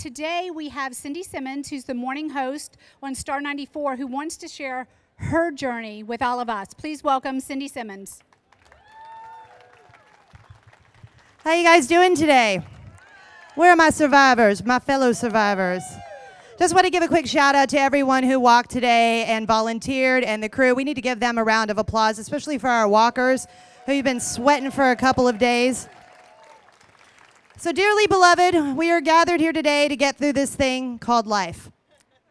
today we have Cindy Simmons, who's the morning host on Star 94, who wants to share her journey with all of us. Please welcome Cindy Simmons. How you guys doing today? Where are my survivors, my fellow survivors? Just want to give a quick shout out to everyone who walked today and volunteered, and the crew. We need to give them a round of applause, especially for our walkers who've been sweating for a couple of days. So dearly beloved, we are gathered here today to get through this thing called life.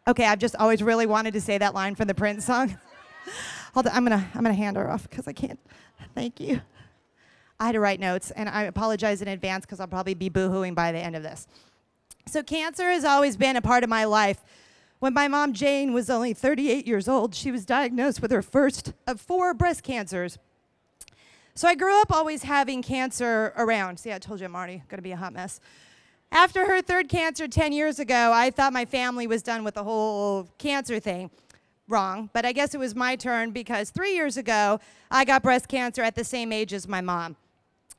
Okay, I've just always really wanted to say that line from the Prince song. Hold on, I'm gonna hand her off because I can't. Thank you. I had to write notes, and I apologize in advance because I'll probably be boo-hooing by the end of this. So cancer has always been a part of my life. When my mom, Jane, was only 38 years old, she was diagnosed with her first of 4 breast cancers. So I grew up always having cancer around. See, I told you I'm already going to be a hot mess. After her 3rd cancer 10 years ago, I thought my family was done with the whole cancer thing. Wrong, but I guess it was my turn because 3 years ago, I got breast cancer at the same age as my mom.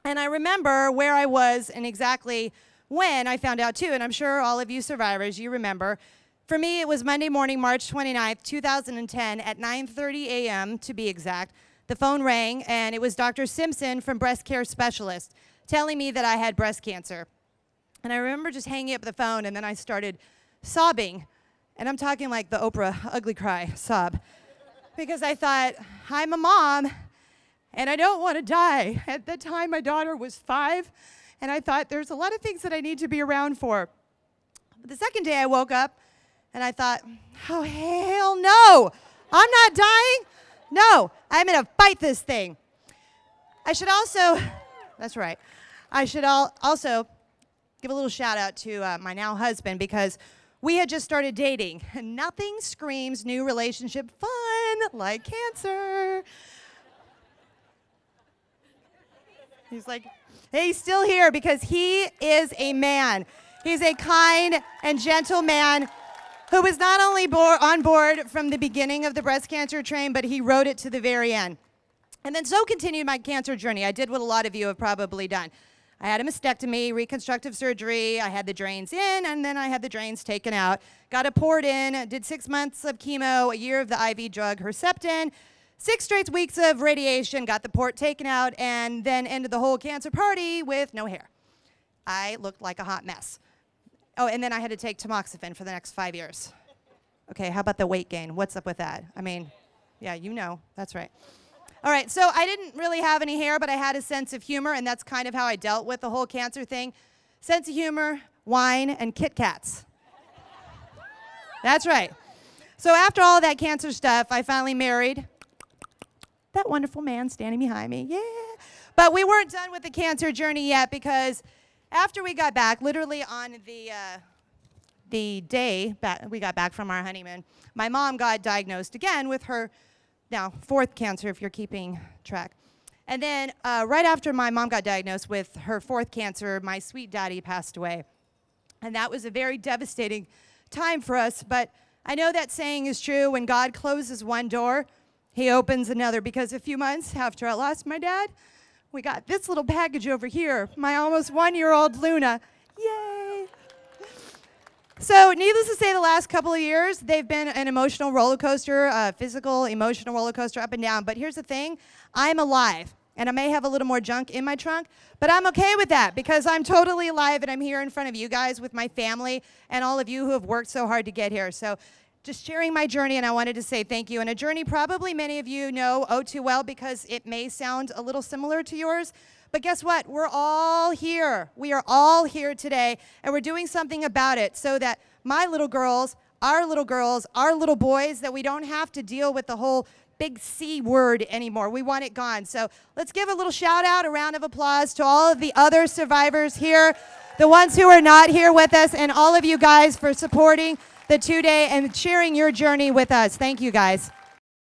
And I remember where I was and exactly when I found out too, and I'm sure all of you survivors, you remember. For me, it was Monday morning, March 29th, 2010 at 9:30 a.m. to be exact. The phone rang, and it was Dr. Simpson from Breast Care Specialist telling me that I had breast cancer. And I remember just hanging up the phone, and then I started sobbing. And I'm talking like the Oprah ugly cry sob. Because I thought, I'm a mom, and I don't want to die. At that time, my daughter was 5, and I thought there's a lot of things that I need to be around for. But the second day I woke up, and I thought, oh, hell no. I'm not dying. No, I'm going to fight this thing. I should also, that's right, I should also give a little shout out to my now husband because we had just started dating, and nothing screams new relationship fun like cancer. He's like, hey, he's still here because he is a man. He's a kind and gentle man who was not only on board from the beginning of the breast cancer train, but he rode it to the very end. And then so continued my cancer journey. I did what a lot of you have probably done. I had a mastectomy, reconstructive surgery, I had the drains in, and then I had the drains taken out. Got it poured in, did 6 months of chemo, a year of the IV drug Herceptin, 6 straight weeks of radiation, got the port taken out, and then ended the whole cancer party with no hair. I looked like a hot mess. Oh, and then I had to take tamoxifen for the next 5 years. Okay, how about the weight gain? What's up with that? I mean, yeah, you know, that's right. All right, so I didn't really have any hair, but I had a sense of humor, and that's kind of how I dealt with the whole cancer thing. Sense of humor, wine, and Kit Kats. That's right. So after all that cancer stuff, I finally married that wonderful man standing behind me. Yeah. But we weren't done with the cancer journey yet because after we got back, literally on the day we got back from our honeymoon, my mom got diagnosed again with her now 4th cancer, if you're keeping track. And then right after my mom got diagnosed with her 4th cancer, my sweet daddy passed away. And that was a very devastating time for us. But I know that saying is true. When God closes one door, he opens another. Because a few months after I lost my dad, we got this little package over here, my almost 1-year-old Luna. Yay! So needless to say, the last couple of years, they've been an emotional roller coaster, physical, emotional roller coaster up and down. But here's the thing, I'm alive. And I may have a little more junk in my trunk, but I'm okay with that because I'm totally alive and I'm here in front of you guys with my family and all of you who have worked so hard to get here. So just sharing my journey, and I wanted to say thank you. And a journey probably many of you know oh too well because it may sound a little similar to yours. But guess what? We're all here. We are all here today, and we're doing something about it so that my little girls, our little boys, that we don't have to deal with the whole big C word anymore. We want it gone. So let's give a little shout out, a round of applause to all of the other survivors here, the ones who are not here with us, and all of you guys for supporting the 2-day and sharing your journey with us. Thank you, guys.